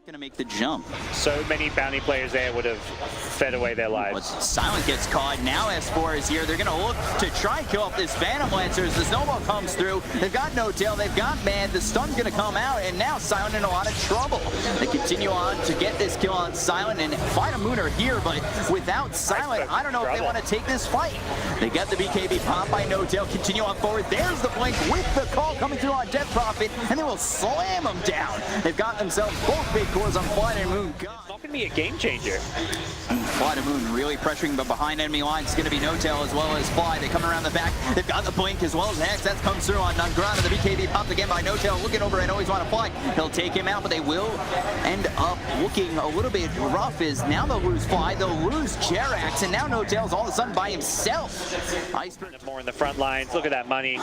not going to make the jump. So many bounty players there would have fed away their lives. Silent gets caught. Now S4 is here. They're going to look to try and kill off this Phantom Lancers. The snowball comes through. They've got no tail. They've got man. The stun's going to come out, and now Silent in a lot of trouble. They continue on to get this kill on Silent, and FlyToMoon are here, but without Silent, I don't know if they want to take this fight. They get the BKB pop by No Tail. Continue on forward. There's the blink with the call coming through on Death Prophet, and they will slam them down. They've got themselves both big cores on FlyToMoon. It's not going to be a game changer. FlyToMoon really pressuring, but behind enemy lines it's going to be No Tail as well as Fly. They come around the back. They've got the blink as well as Hex. That comes through on nongrataaa. The BKB popped again by No Tail. Looking over and ALWAYSWANNAFLY. He'll take him out, but they will end up looking a little bit rough. Is now they'll lose Fly. They'll lose JerAx, and now No Tail's all of a sudden by himself. Iceberg More in the front lines. Look at that money.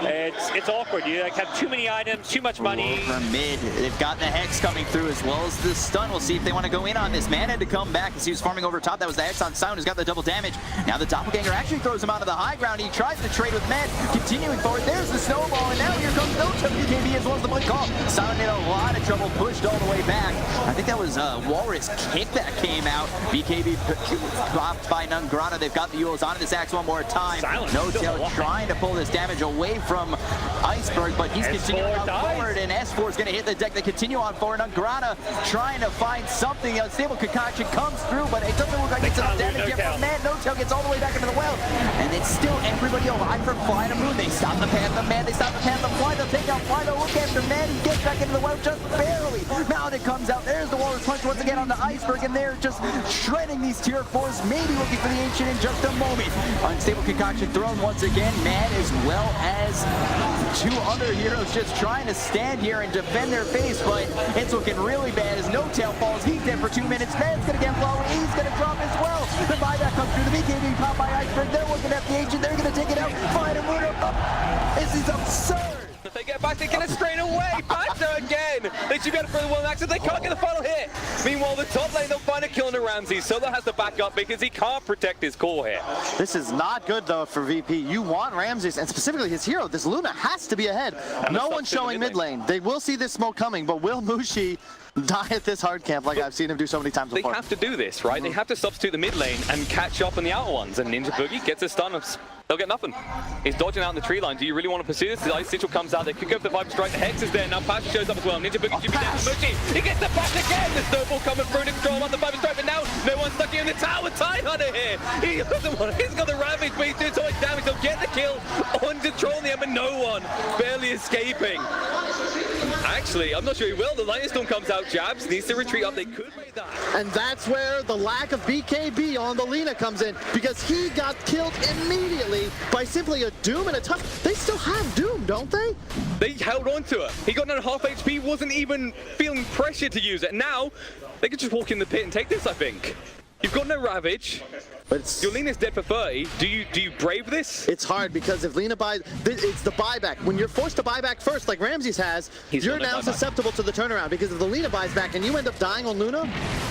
It's awkward. You like have too many items, too much money. Over mid. They've got the Hex coming through as well as the stun. We'll see if they want to go in on this. Man had to come back as he was farming over top. That was the Hex on Silent, who's got the double damage. Now the doppelganger actually throws him onto the high ground. He tries to trade with Man. Continuing forward. There's the snowball, and now here comes No Tail BKB as well as the blink call. Silent in a lot of trouble, pushed all the way back. I think that was Walrus kick that came out. BKB dropped by nongrataaa. They've got the Yules onto this axe one more time. Silent No Tail trying to pull this damage away from Iceberg, but he's continuing on forward, and S4 is going to hit the deck. They continue on forward. nongrataaa trying to find something. A stable concoction comes through, but it doesn't look like it's enough damage yet from Man. No Tail gets all the way back into the well, and it's still everybody alive for FlyToMoon. They stop the Panther Man. They stop the Panther Fly. They'll take out Fly. They'll look after Man. He gets back into the well just barely. Mountain comes out. There's the Walrus Punch once again on the Iceberg, and they're just shredding these tier 4s. Maybe looking for the Ancient in just a moment. Unstable concoction thrown once again. Man as well as two other heroes just trying to stand here and defend their face, but it's looking really bad as No Tail falls. He's dead for 2 minutes. Man's gonna get blown. He's gonna drop as well. The buyback comes through. The BKB pop by Iceberg. They're looking at the Ancient. They're gonna take it out. FlyToMoon up. This is absurd. If they get back, they get it straight away. Panther again. They should be able to throw the one action. They can't get the final hit. Meanwhile, the top lane, they'll find a kill on the Ramsey. Solo has to back up because he can't protect his core here. This is not good, though, for VP. You want Ramses, and specifically his hero. This Luna has to be ahead. No one's showing mid lane. They will see this smoke coming, but will Mushi die at this hard camp like I've seen him do so many times before? They have to do this, right? They have to substitute the mid lane and catch up on the outer ones. And ninjaboogie gets a stun of... They'll get nothing. He's dodging out in the tree line. Do you really want to pursue this? The Ice Sigil comes out. They could go for the Viper Strike. The Hex is there. Now Pasha shows up as well. ninjaboogie should be down to Mushi. He gets the back again. The snowball coming through to control on the Viper Strike. But now no one's stuck in the tower. Tidehunter here. He doesn't want it. He's got the Ravage, but he's doing so much damage. He'll get the kill on control in the end, but no one barely escaping. Actually, I'm not sure he will. The Lightning Storm comes out. Jabz needs to retreat up. They could make that. And that's where the lack of BKB on the Lina comes in, because he got killed immediately by simply a Doom and a Touch. They still have Doom, don't they? They held on to it. He got down to half HP, wasn't even feeling pressure to use it. Now, they could just walk in the pit and take this, I think. You've got no Ravage. But your Lina's dead for 30. Do you brave this? It's hard because if Lina buys, it's the buyback. When you're forced to buy back first, like Ramses has, you're now susceptible to the turnaround. Because if the Lina buys back and you end up dying on Luna,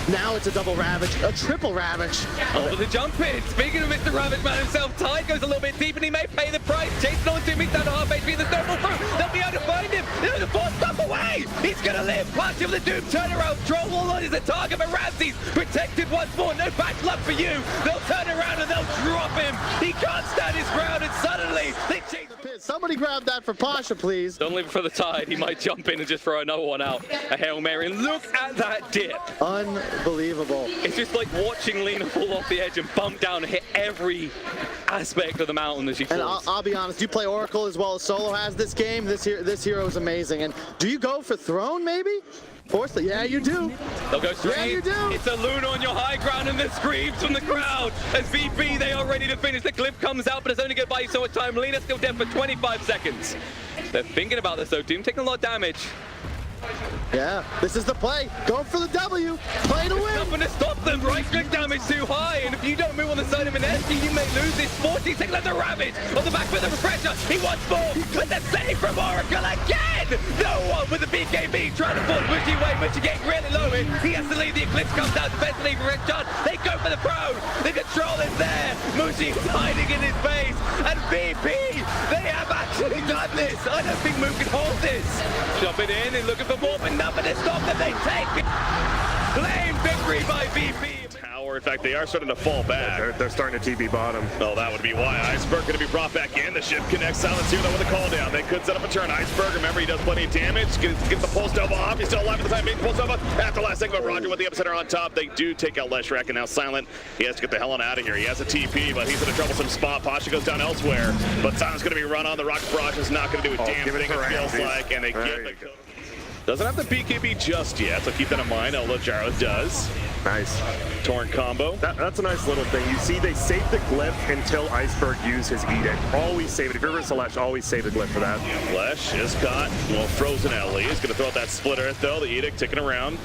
now it's a double Ravage, a triple Ravage. Oh, the jump in. Speaking of Mr. Ravage Man himself, Tide goes a little bit deep and he may pay the price. Chasing on to him, he's down to half HP. The snowball through. They'll be able to find him. They're the force stuff away. He's gonna live. Punch him with the Doom turnaround. Troll Wall on is the target, but Ramses protected once more. No bad luck for you. They'll turn around and they'll drop him. He can't stand his ground, and suddenly they chase the pit. Somebody grab that for Pasha, please. Don't leave it for the Tide. He might jump in and just throw another one out. A Hail Mary. And look at that dip. Unbelievable. It's just like watching Lina fall off the edge and bump down and hit every aspect of the mountain as she falls. And I'll be honest, you play Oracle as well as Solo has this game. This hero is amazing. And do you go for Throne, maybe? Forcefully, yeah, you do. They'll go straight. Yeah, you do. It's a Luna on your high ground, and the screams from the crowd. As VP, they are ready to finish. The clip comes out, but it's only going to buy you so much time. Lina's still dead for 25 seconds. They're thinking about this, though. Doom taking a lot of damage. Yeah, this is the play. Go for the W. Play to win. Nothing to stop them. Right click damage too high, and if you don't move on the side of Mineski, you may lose this. 40 seconds left to Ravage on the back with the refresher. He wants more, but the save from Oracle again. No one with the BKB trying to force Mushi away. Mushi getting really low in. He has to leave. The Eclipse comes out. Defensively for Red Shot. They go for the pro. The control is there. Mushi is hiding in his face, and VP, they have actually got this. I don't think Moon can hold this. Shove it in and looking for more, but nothing to stop them. They take it. Claim victory by VP. In fact, they are starting to fall back. They're starting to TB bottom. Oh, that would be why. Iceberg going to be brought back in. The ship connects. Silence here, though, with a call down. They could set up a turn. Iceberg, remember, he does plenty of damage. Gets the Pulse Nova off. He's still alive at the time. Being Pulse Nova. At the last segment, RodjER with the Epicenter on top. They do take out LeshRek, and now Silent. He has to get the hell on out of here. He has a TP, but he's in a troublesome spot. Pasha goes down elsewhere. But Silent's going to be run on. The Rocket Barrage is not going to do a damn thing, it feels like. And they get the kill. Doesn't have the BKB just yet, so keep that in mind. ALWAYSWANNAFLY does. Nice. Torn combo. That's a nice little thing. You see, they save the glyph until Iceberg use his edict. Always save it. If you're versus Lesh, always save the glyph for that. Lesh is caught. Well, frozen Ellie. He's going to throw out that split earth, though. The edict ticking around.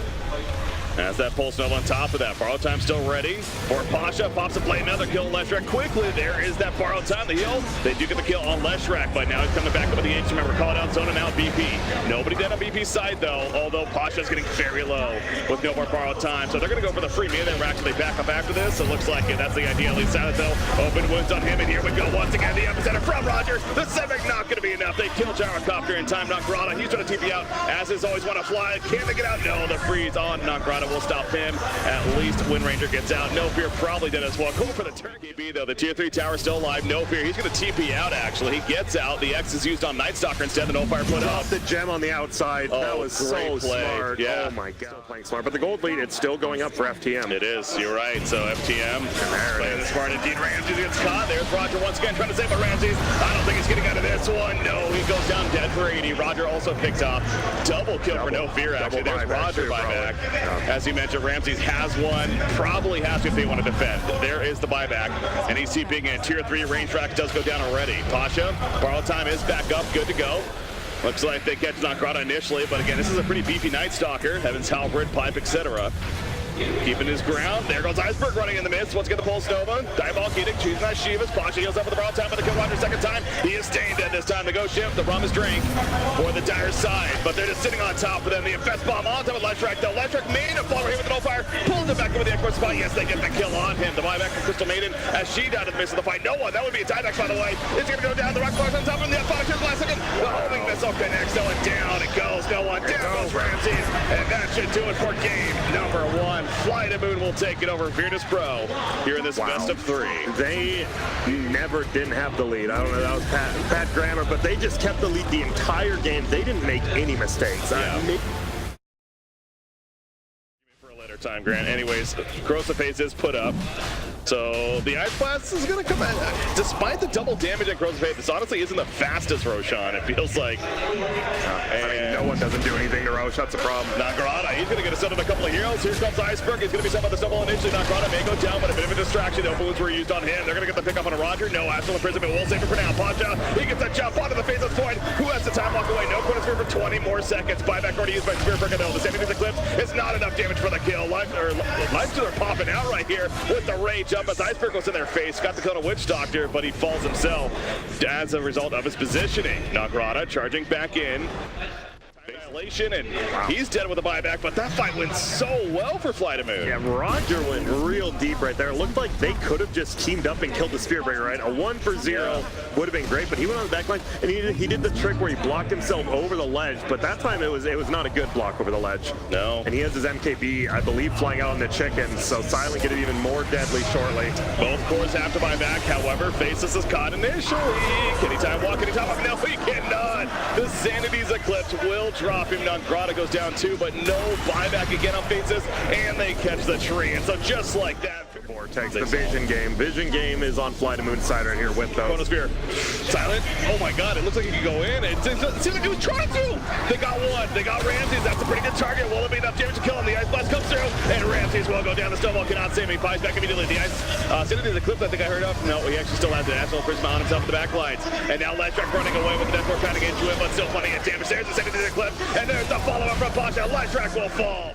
As that Pulse Nova on top of that. Borrow time still ready for Pasha. Pops a play, another kill on LeshRek quickly. There is that borrow time, the heal. They do get the kill on LeshRek, but now he's coming back up with the H. Remember, call it out zone and now BP. Nobody dead on BP's side, though, although Pasha's getting very low with no more borrow time. So they're going to go for the free meter. They're actually back up after this. It looks like that's the idea. At least Silent, though. Open wounds on him, and here we go once again. The Epicenter from RodjER. The 7 not going to be enough. They kill JerAx in time. nongrataaa. He's trying to TP out, as is always want to fly. Can they get out? No, the freeze on nongrataaa will stop him. At least Windranger gets out. NoFear probably did as well. Going for the turkey B, though. The tier 3 tower still alive. NoFear, he's going to TP out, actually. He gets out. The X is used on Nightstalker instead. The NoFire put up. The gem on the outside. Oh, that was so smart. Yeah. Oh, my God. Playing smart. But the gold lead, it's still going up for FTM. It is. You're right. So FTM playing smart indeed. Ramses gets caught. There's RodjER once again trying to save, but Ramses, I don't think he's getting out of this one. No, he goes down dead for 80. RodjER also picks off. Double kill for NoFear, actually. There's RodjER buyback. As you mentioned, Ramses has one. Probably has to if they want to defend. There is the buyback, and he's TPing in. Tier 3 range track does go down already. Pasha, borrow time is back up, good to go. Looks like they catch nongrataaa initially, but again, this is a pretty beefy Nightstalker. Heaven's Halberd, Pipe, etc. Keeping his ground. There goes Iceberg running in the midst. Once again, the Pulse Nova. Diabolic Edict, choosing that Shivas. Pasha heals up with the borrow time, but the kill RodjER second time. He is staying dead this time. The go shift. The rum is drink for the dire side, but they're just sitting on top of them. The Infest Bomb on top of LeshRek, though. LeshRek made a follower here with the NoFire. Pulls it back over the expert spot. Yes, they get the kill on him. The buyback from Crystal Maiden as she died in the midst of the fight. NoOne, that would be a tieback, by the way. It's going to go down. The rock bars on top of him. The F5 to the last second. The homing missile connects, so and down it goes. NoOne, down goes Ramses. And that should do it for game number 1. FlyToMoon will take it over Virtus.pro here in this best of 3. They never didn't have the lead. I don't know, that was bad grammar, but they just kept the lead the entire game. They didn't make any mistakes. Yeah. For a later time, Grant. Anyways, KuroKy is put up. So the Ice Blast is going to come out. Despite the double damage at KuroKy, this honestly isn't the fastest Roshan, it feels like. I mean, no one doesn't do anything to Roche, that's the problem. nongrataaa, he's going to get a set of a couple of heroes. Here comes Iceberg. He's going to be set by the stumble initially. nongrataaa may go down, but a bit of a distraction. No wounds were used on him. They're going to get the pick up on a RodjER. No actual imprisonment. We'll save it for now. Pasha, he gets that jump onto the face of the point. Who has the time walk away? No corner sphere for 20 more seconds. Buyback already used by Spear Breaker, though. The saving is eclipsed. It's not enough damage for the kill. Life are popping out right here with the rage up as Iceberg goes in their face. Got the kill on a Witch Doctor, but he falls himself as a result of his positioning. nongrataaa charging back in. And he's dead with a buyback, but that fight went so well for FlyToMoon. Yeah, RodjER went real deep right there. It looked like they could have just teamed up and killed the Spear Breaker, right? A 1-for-0 would have been great, but he went on the back line and he did the trick where he blocked himself over the ledge, but that time it was not a good block over the ledge. No. And he has his MKB, I believe, flying out on the chickens, so Silent get it even more deadly shortly. Both cores have to buy back, however, Faceless is caught initially. Can he time walk? Can he time walk? No, he cannot. The Sanity's Eclipse will drop him. nongrataaa goes down too, but no buyback again on Faceless, and they catch the tree. And so just like that, Vortex, the Vision game. Vision game is on FlyToMoon's side right here with those. Chronosphere. Silent. Oh my God, it looks like he can go in. It seems like he was trying to. They got one. They got Ramses. That's a pretty good target. Will it be enough damage to kill him? The Ice Blast comes through, and Ramses will go down. The Stonewall cannot save him. He flies back immediately. The Ice Sanity's Eclipse, I think I heard of. No, he actually still has the National Prisma on himself in the back lines. And now LeshRek running away with the Deathward pounding into him, but still plenty of damage. There's the Sanity's Eclipse, and there's the follow-up from Pasha. LeshRek will fall.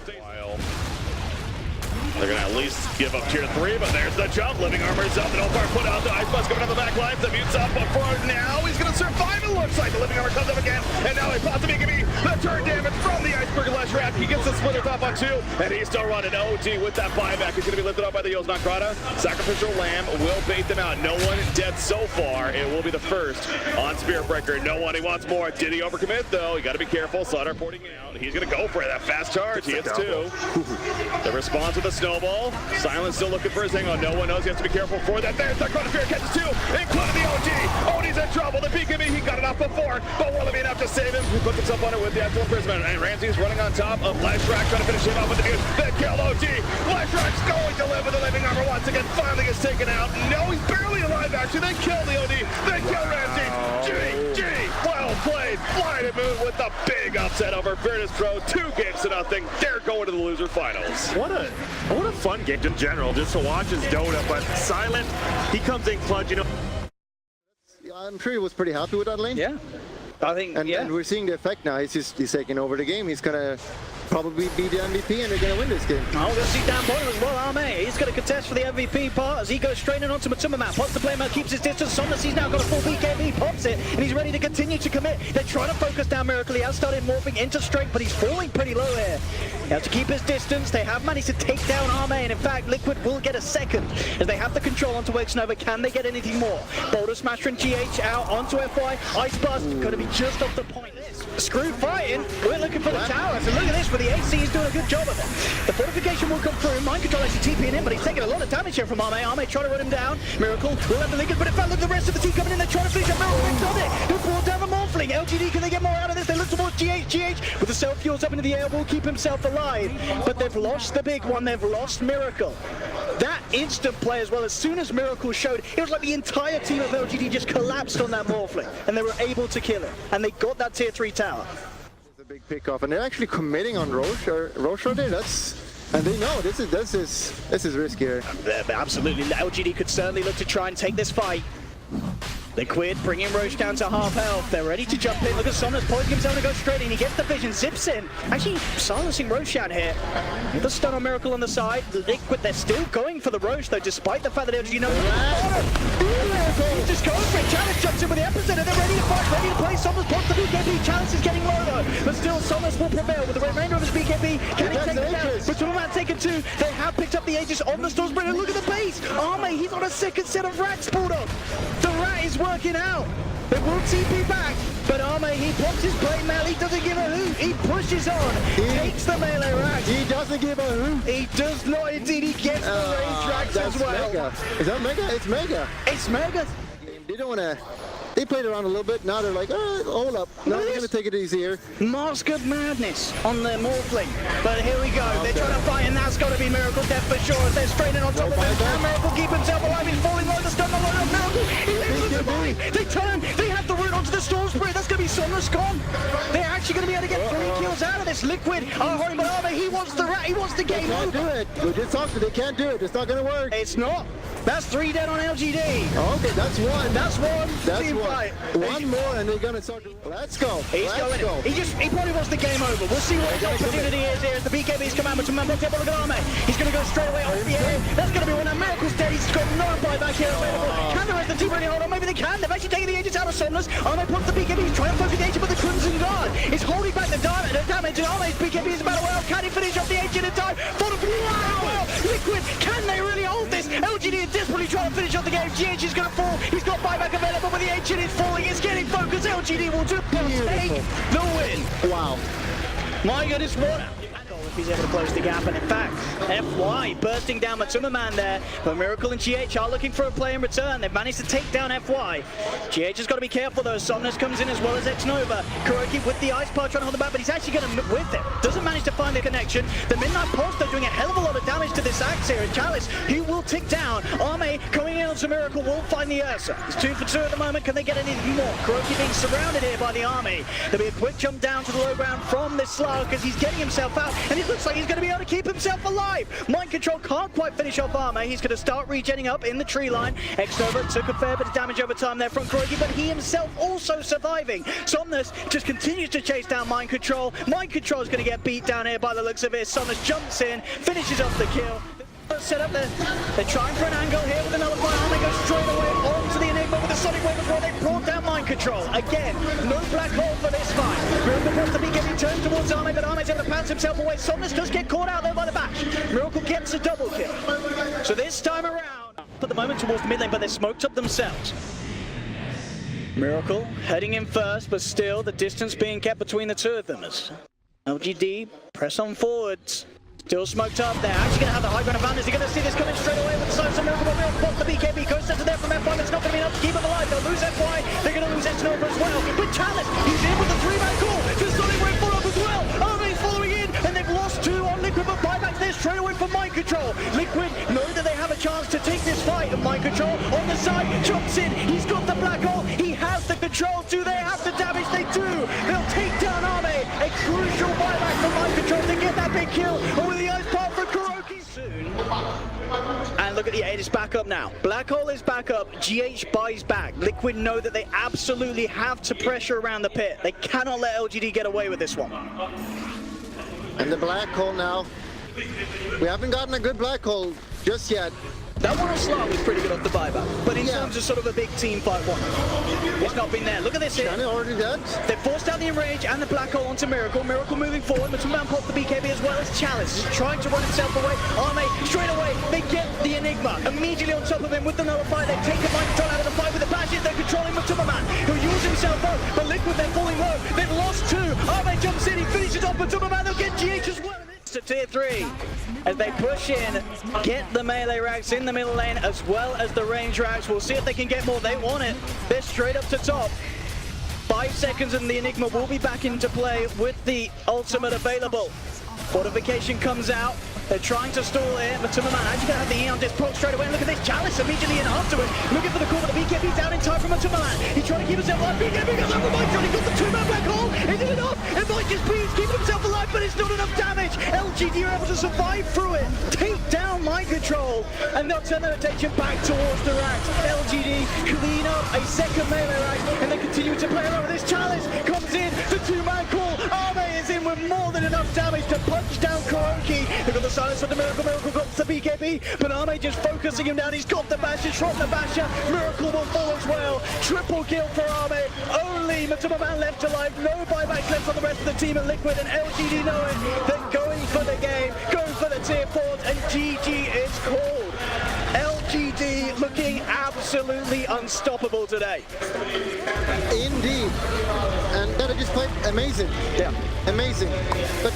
They're going to at least give up tier 3, but there's the jump. Living Armor is up. The NoFire put out. The Ice Blast coming up the back lines. The mute's up, but for now, he's going to survive, it looks like. The Living Armor comes up again, and now he pops the BKB The turn damage from the Iceberg Leshrac. He gets the splitter top on 2, and he's still running. OG with that buyback. He's going to be lifted up by the Yos nongrataaa. Sacrificial Lamb will bait them out. No one dead so far. It will be the first on Spearbreaker. NoOne, he wants more. Did he overcommit, though? You got to be careful. Slaughter porting out. He's going to go for it. That fast charge. He hits 2. The response with the snowball. Silence still looking for his hang on. No one knows he has to be careful for that. There's the Chronosphere, catches 2, including the OG. OG's in trouble. The BKB, he got it off before, but will it be enough to save him? He puts himself on it with the actual imprisonment. And Ramsey's running on top of Leshrac, trying to finish him off with the news. They kill OG. Leshrac's going to live with the living armor once again. Finally gets taken out. No, he's barely alive, actually. They kill the OD. They kill Ramsey. GG. Well played. FlyToMoon with the big upset over Virtus.pro. 2-0. They're going to the loser finals. What a fun game in general, just to watch his Dota, but Silent, he comes in clutch, you know. I'm sure he was pretty happy with that lane. Yeah, I think, and we're seeing the effect now. He's taking over the game. He's gonna probably be the MVP, and they're gonna win this game. Oh, we're gonna see down bottom as well. Arme, he's gonna contest for the MVP part as he goes straight in onto MATUMBAMAN. Pops the play mode, keeps his distance. Somnus, he's now got a full BKB, pops it, and he's ready to continue to commit. They're trying to focus down Miracle. He has started morphing into strength, but he's falling pretty low here. He has to keep his distance. They have managed to take down Arme, and in fact, Liquid will get a second as they have the control onto xNova. Can they get anything more? Boulder Smasher and GH out onto FY. Ice Blast gonna be just off the point. Screw fighting. We're looking for the tower. So look at this, with the AC, he's doing a good job of it. The fortification will come through. Mind Control actually TPing in, but he's taking a lot of damage here from Arme. Arme trying to run him down. Miracle will have the Liquid, but in fact, look at the rest of the team coming in. They're trying to finish up. Miracle done it. He'll pull down the Morphling. LGD, can they get more out of this? They look towards GH with the self-fuels up into the air, will keep himself alive. But they've lost the big one. They've lost Miracle. That instant play as well, as soon as Miracle showed, it was like the entire team of LGD just collapsed on that Morphling, and they were able to kill it. And they got that tier 3 tower. It's a big pick off, and they're actually committing on Roche right there. And they know this is riskier. Absolutely, LGD could certainly look to try and take this fight. Liquid bringing Roche down to half health. They're ready to jump in. Look at Somnus poising himself to go straight in. He gets the vision, zips in. Actually silencing Roche out here. The stun on Miracle on the side. Liquid, they're still going for the Roche though, despite the fact that LGD knows he's just going for it. Chalice jumps in with the Epicenter. They're ready to fight, ready to play. Somnus pops the BKB. Chalice is getting low though, but still Somnus will prevail with the remainder of his BKB. Can he take it down? But MATUMBAMAN taken 2. They have picked up the Aegis on the Stormbringer. Look at the base. Arme, he's on a second set of racks, Bulldog. The rat is working out. They will TP back, but Arme, he pops his plate mail. He doesn't give a hoot. He pushes on, takes the melee rack. He doesn't give a hoot. He does not indeed. He gets the range racks as well. Mega. Is that Mega? It's Mega. It's Mega. They don't want to. They played around a little bit. Now they're like, hold up. Now they're going to take it easy here. Mask of Madness on the Morphling. But here we go. They're trying to fight, and that's got to be Miracle Death for sure. They're straining on top of him. Can Miracle keep himself alive? He's falling low. The stun on Miracle. He lives to survive. They turn. They have the route onto the Storm Spirit. That's going to be Somnus gone. They're actually going to be able to get 3 kills out of this. Liquid are hurrying, but Arme, he wants the rat. He wants the game over. They can't do it. We just talked to them. They can't do it. It's not going to work. It's not. That's 3 dead on LGD. Okay, that's 1. That's 1. That's team 1. fight. 1 more, and they're going to start. Let's go. He's going. He probably wants the game over. We'll see what his opportunity is here as the BKB's come out. MATUMBAMAN look at Arme. He's going to go straight away off the air. That's going to be one of Miracle's dead. He's got no buyback here available. Can the rest of the team really hold on? Maybe they can. They've actually taken the Aegis out of Somnus. Arme puts the BKB. He's trying to focus the Aegis, but the Crimson Guard is holding back the damage. And Arme's BKB is about to well. Can he finish off the Aegis in time? Wow! Liquid, can they really hold this? LGD is desperately trying to finish off the game. GH is going to fall. He's got buyback available, but the Aegis is falling. It's getting focused. LGD will take the win. Wow. My goodness, what? If he's able to close the gap, and in fact, FY bursting down MATUMBAMAN there, but Miracle and GH are looking for a play in return. They've managed to take down FY. GH has got to be careful though. Somnus comes in as well as xNova. KuroKy with the ice part trying to hold the back, but he's actually going to whip it. Doesn't manage to find the connection. The Midnight Pulse though doing a hell of a lot of damage to this axe here, and Chalice, he will tick down. Arme coming in onto Miracle will find the Ursa. He's 2 for 2 at the moment. Can they get anything more? KuroKy being surrounded here by the army. There'll be a quick jump down to the low ground from this Slug because he's getting himself out, and it looks like he's going to be able to keep himself alive. Mind Control can't quite finish off Arme. He's going to start regenning up in the tree line. xNova took a fair bit of damage over time there from KuroKy, but he himself also surviving. Somnus just continues to chase down Mind Control. Mind Control is going to get beat down here by the looks of it. Somnus jumps in, finishes off the kill. Set up there. They're trying for an angle here with another fire. Arme goes straight away onto the Enigma with the Sonic Wave as well. They brought down Mind Control. Again, no black hole for this fight. Miracle wants to be getting turned towards Arme, but Arme's able to pounce himself away. Somnus does get caught out though by the bash. Miracle gets a double kill. So this time around, at the moment towards the mid lane, but they're smoked up themselves. Miracle heading in first, but still the distance being kept between the two of them as LGD press on forwards. Still smoked up. They're actually going to have the high ground advantage. They're going to see this coming straight away with the size of Miracle. But Miracle pops the BKB. Goes center there from F1. It's not going to be enough to keep them alive. They'll lose FY. They're going to lose xNova as well. But Chalice, he's in with the 3-man call. The Sonic Wave follow up as well. Arme's following in. And they've lost 2 on Liquid, but buybacks there straight away from Mind Control. Liquid know that they have a chance to take this fight. And Mind Control on the side jumps in. He's got the black hole. He has the control. Do they have the damage? They do. They'll take down Arme. A crucial buyback from Mind Control to get that big kill. And with the ice part for KuroKy soon. And look at it is back up now. Black hole is back up. GH buys back. Liquid know that they absolutely have to pressure around the pit. They cannot let LGD get away with this one. And the black hole now. We haven't gotten a good black hole just yet. That one on Slot was pretty good off the buyback, but in terms of sort of a big team fight one, it's not been there. Look at this here. Already dead. They forced out the enrage and the black hole onto Miracle. Miracle moving forward. MATUMBAMAN popped the BKB as well as Chalice. He's trying to run himself away. Arme straight away. They get the Enigma immediately on top of him with the nullify. They take the Mind Control out of the fight with the bashes. They're controlling MATUMBAMAN, who'll use himself up. But Liquid, they're falling low. They've lost 2. Arme jumps in. He finishes off MATUMBAMAN. They'll get GH as well. To tier 3 as they push in, get the melee racks in the middle lane as well as the range racks. We'll see if they can get more. They want it. They're straight up to top. 5 seconds and the Enigma will be back into play with the ultimate available. Fortification comes out. They're trying to stall it. MATUMBAMAN actually going to have the E on this proc straight away. And look at this. Chalice immediately in after it. Looking for the call, but the BKB's down in time from MATUMBAMAN. He's trying to keep himself alive. BKB goes over Mind Control. He got the 2-man black hole. Is it enough? It might just be. He's keeping himself alive, but it's not enough damage. LGD are able to survive through it. Take down Mind Control. And they'll turn their attention back towards the racks. LGD clean up a second melee rack. And they continue to play around with this. Chalice comes in. The 2-man call. Arme is in with more than enough damage to punch down KuroKy. They've got the silence for the Miracle. Miracle got the BKB, but Arme just focusing him down. He's got the basher, shot the basher. Miracle will fall as well. Triple kill for Arme. Only MATUMBAMAN left alive. No buybacks left on the rest of the team at Liquid, and LGD know it. They're going for the game, going for the tier 4s, and GG is called. LGD looking absolutely unstoppable today. Indeed. And that just played amazing. Yeah. Amazing. But